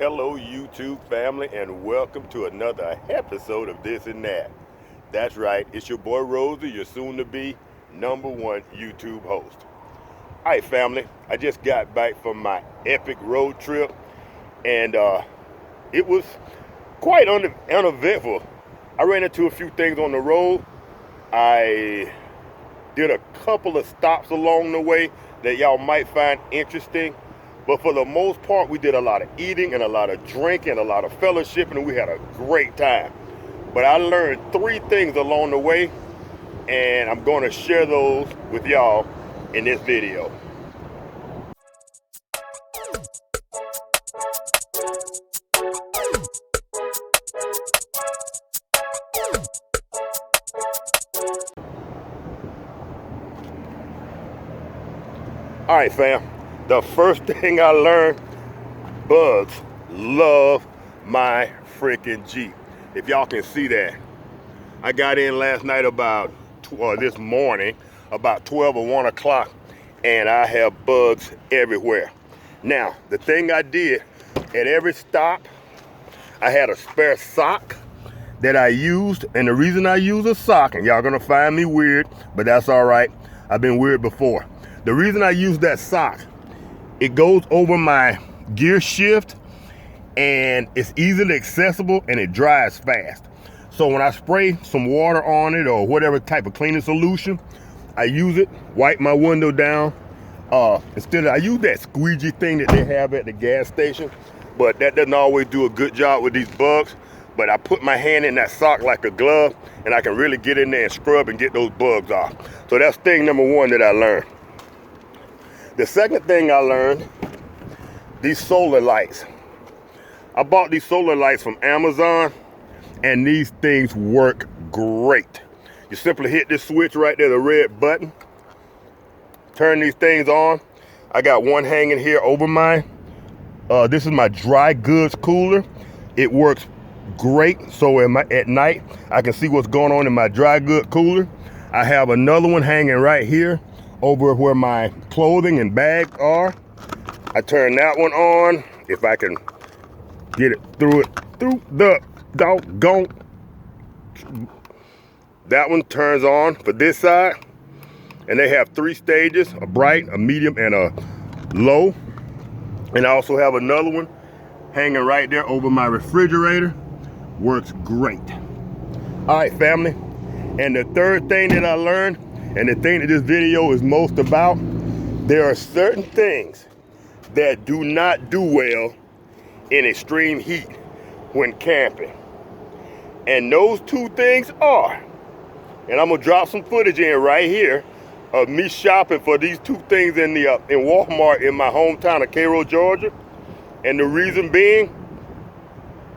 Hello YouTube family, and welcome to another episode of This and That. That's right, it's your boy Rosie, your soon to be #1 YouTube host. Alright family, I just got back from my epic road trip, and it was quite uneventful. I ran into a few things on the road. I did a couple of stops along the way that y'all might find interesting. But for the most part, we did a lot of eating and a lot of drinking, a lot of fellowshipping, and we had a great time. But I learned 3 things along the way, and I'm going to share those with y'all in this video. All right, fam. The first thing I learned, bugs love my freaking Jeep. If y'all can see that. I got in last night this morning, about 12 or 1 o'clock, and I have bugs everywhere. Now, the thing I did, at every stop, I had a spare sock that I used, and the reason I use a sock, and y'all gonna find me weird, but that's all right. I've been weird before. The reason I use that sock, it goes over my gear shift, and it's easily accessible, and it dries fast. So when I spray some water on it or whatever type of cleaning solution, I use it, wipe my window down. Instead of, I use that squeegee thing that they have at the gas station, but that doesn't always do a good job with these bugs. But I put my hand in that sock like a glove, and I can really get in there and scrub and get those bugs off. So that's thing #1 that I learned. The second thing I learned, these solar lights. I bought these solar lights from Amazon, and these things work great. You simply hit this switch right there, the red button. Turn these things on. I got one hanging here over mine. This is my dry goods cooler. It works great. So at night, I can see what's going on in my dry good cooler. I have another one hanging right here over where my clothing and bags are. I turn that one on, if I can get it through the doggone. That one turns on for this side, and they have 3 stages, a bright, a medium, and a low. And I also have another one hanging right there over my refrigerator. Works great. All right, family. And the third thing that I learned, and the thing that this video is most about, there are certain things that do not do well in extreme heat when camping. And those 2 things are, and I'm gonna drop some footage in right here of me shopping for these 2 things in Walmart in my hometown of Cairo, Georgia. And the reason being,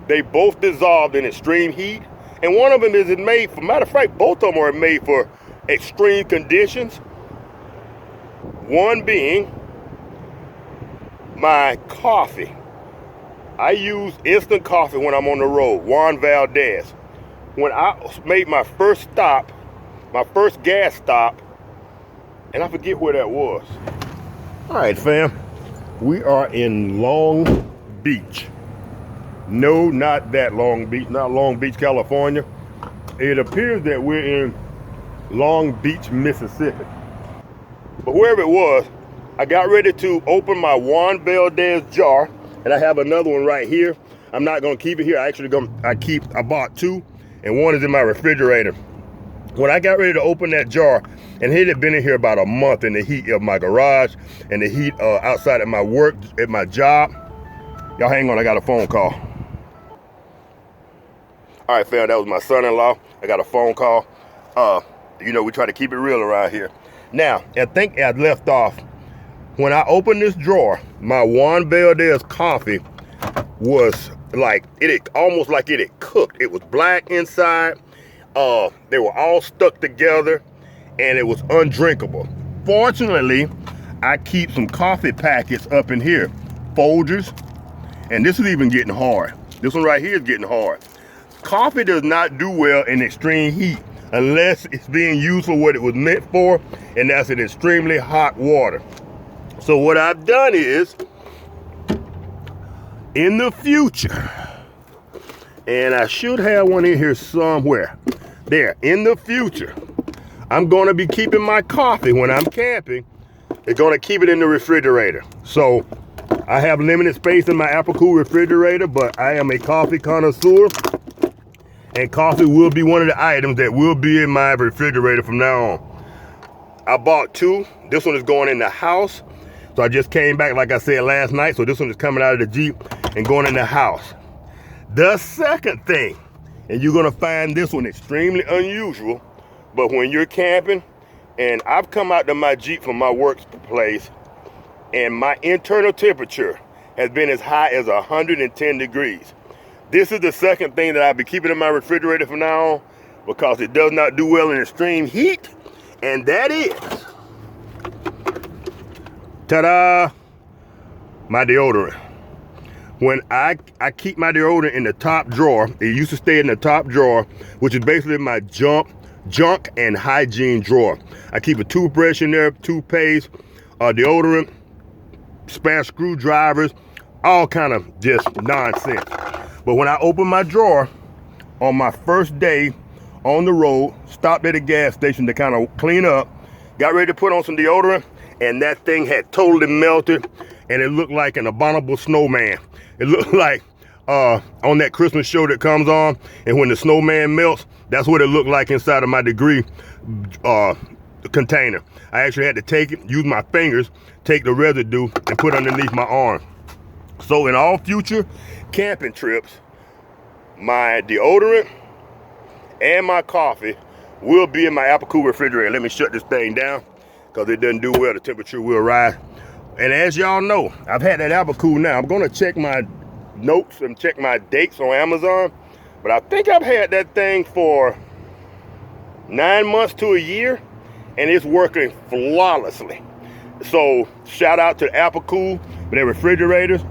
they both dissolved in extreme heat. And one of them is made for, matter of fact, both of them are made for extreme conditions. One being my coffee. I use instant coffee when I'm on the road, Juan Valdez. When I made my first stop, my first gas stop, and I forget where that was. All right, fam, we are in Long Beach. No, not that Long Beach, not Long Beach, California. It appears that we're in Long Beach, Mississippi. But wherever it was, I got ready to open my Juan Valdez jar, and I have another one right here. I'm not gonna keep it here. I bought 2, and one is in my refrigerator. When I got ready to open that jar, and it had been in here about a month in the heat of my garage and the heat outside at my work, at my job. Y'all hang on, I got a phone call. All right, fam, that was my son-in-law. I got a phone call. We try to keep it real around here. Now, I think I left off, when I opened this drawer, my Juan Valdez coffee was like, almost like it had cooked. It was black inside. They were all stuck together, and it was undrinkable. Fortunately, I keep some coffee packets up in here, Folgers, and this is even getting hard. This one right here is getting hard. Coffee does not do well in extreme heat unless it's being used for what it was meant for, and that's in extremely hot water. So what I've done is, in the future, and I should have one in here somewhere. There, in the future, I'm gonna be keeping my coffee when I'm camping. It's gonna keep it in the refrigerator. So I have limited space in my Apple-Cool refrigerator, but I am a coffee connoisseur, and coffee will be one of the items that will be in my refrigerator from now on. I bought two. This one is going in the house. So I just came back, like I said, last night. So this one is coming out of the Jeep and going in the house. The second thing, and you're gonna find this one extremely unusual, but when you're camping, and I've come out to my Jeep from my workplace, and my internal temperature has been as high as 110 degrees. This is the second thing that I'll be keeping in my refrigerator from now on, because it does not do well in extreme heat, and that is, ta-da, my deodorant. When I keep my deodorant in the top drawer, it used to stay in the top drawer, which is basically my junk and hygiene drawer. I keep a toothbrush in there, toothpaste, deodorant, spare screwdrivers, all kind of just nonsense. But when I opened my drawer on my first day on the road, stopped at a gas station to kind of clean up, got ready to put on some deodorant, and that thing had totally melted, and it looked like an abominable snowman. It looked like on that Christmas show that comes on, and when the snowman melts, that's what it looked like inside of my degree container. I actually had to take it, use my fingers, take the residue, and put underneath my arm. So in all future camping trips, my deodorant and my coffee will be in my Apple-Cool refrigerator. Let me shut this thing down, because it doesn't do well. The temperature will rise. And as y'all know, I've had that Apple-Cool now. I'm gonna check my notes and check my dates on Amazon, but I think I've had that thing for 9 months to a year, and it's working flawlessly. So shout out to Apple-Cool for their refrigerators.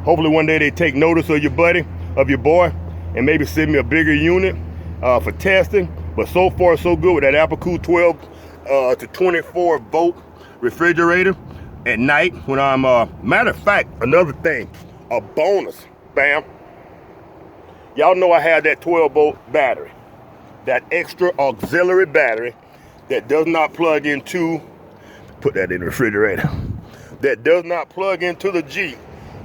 Hopefully one day they take notice of your buddy, of your boy, and maybe send me a bigger unit for testing. But so far so good with that Apple-Cool 12 to 24 volt refrigerator at night when I'm matter of fact, another thing, a bonus, bam. Y'all know I have that 12 volt battery, that extra auxiliary battery that does not plug into, put that in the refrigerator, that does not plug into the Jeep,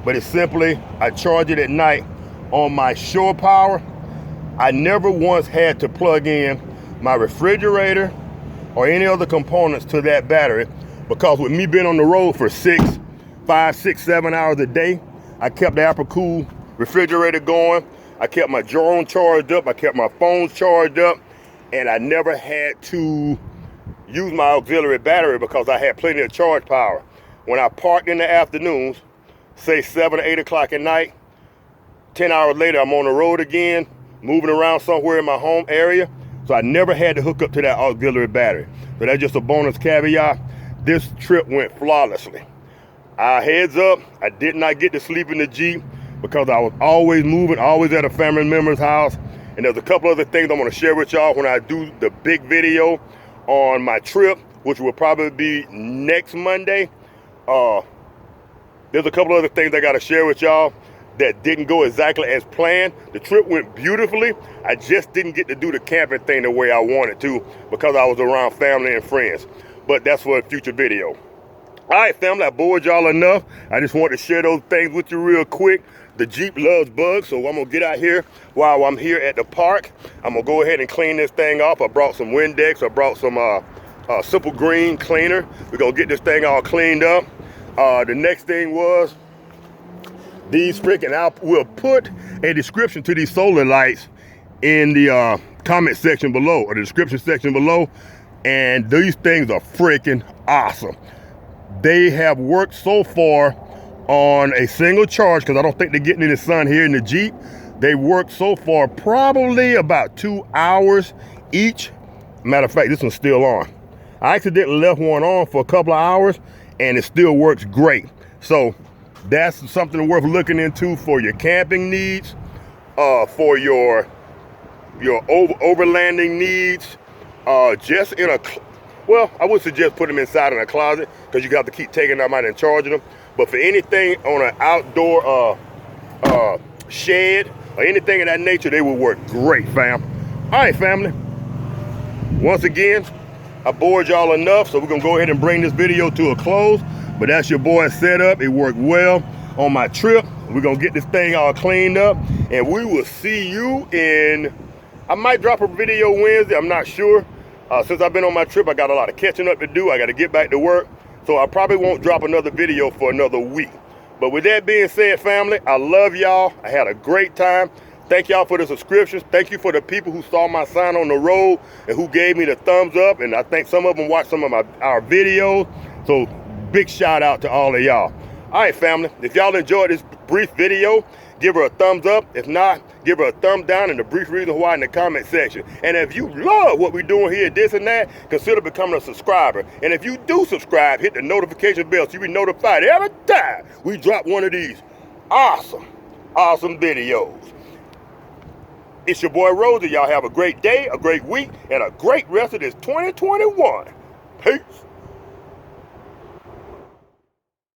but it's simply, I charge it at night on my shore power. I never once had to plug in my refrigerator or any other components to that battery, because with me being on the road for 5, 6, 7 hours a day, I kept the Apple-Cool refrigerator going. I kept my drone charged up. I kept my phones charged up, and I never had to use my auxiliary battery because I had plenty of charge power. When I parked in the afternoons, say 7 or 8 o'clock at night, 10 hours later, I'm on the road again, moving around somewhere in my home area. So I never had to hook up to that auxiliary battery. So that's just a bonus caveat. This trip went flawlessly. Heads up, I did not get to sleep in the Jeep because I was always moving, always at a family member's house. And there's a couple other things I'm gonna share with y'all when I do the big video on my trip, which will probably be next Monday. There's a couple other things I gotta share with y'all that didn't go exactly as planned. The trip went beautifully. I just didn't get to do the camping thing the way I wanted to because I was around family and friends. But that's for a future video. All right, family, I bored y'all enough. I just wanted to share those things with you real quick. The Jeep loves bugs, so I'm gonna get out here while I'm here at the park. I'm gonna go ahead and clean this thing off. I brought some Windex. I brought some Simple Green cleaner. We're gonna get this thing all cleaned up. The next thing was these we'll put a description to these solar lights in the comment section below, or the description section below. And these things are freaking awesome. They have worked so far on a single charge, because I don't think they're getting any sun here in the Jeep. They worked so far probably about 2 hours each. Matter of fact, this one's still on. I accidentally left one on for a couple of hours and it still works great. So that's something worth looking into for your camping needs, for your overlanding needs. Just in a, well, I would suggest put them inside in a closet because you got to keep taking them out and charging them. But for anything on an outdoor shed or anything of that nature, they will work great, fam. All right, family. Once again, I bored y'all enough, so we're gonna go ahead and bring this video to a close. But that's your boy setup. It worked well on my trip. We're gonna get this thing all cleaned up, and we will see you in, I might drop a video Wednesday, I'm not sure. Since I've been on my trip, I got a lot of catching up to do. I gotta get back to work. So I probably won't drop another video for another week. But with that being said, family, I love y'all. I had a great time. Thank y'all for the subscriptions. Thank you for the people who saw my sign on the road and who gave me the thumbs up. And I think some of them watched some of our videos. So big shout out to all of y'all. All right, family, if y'all enjoyed this brief video, give her a thumbs up. If not, give her a thumb down and a brief reason why in the comment section. And if you love what we're doing here, this and that, consider becoming a subscriber. And if you do subscribe, hit the notification bell so you be notified every time we drop one of these awesome videos. It's your boy Rosie. Y'all have a great day, a great week, and a great rest of this 2021. Peace.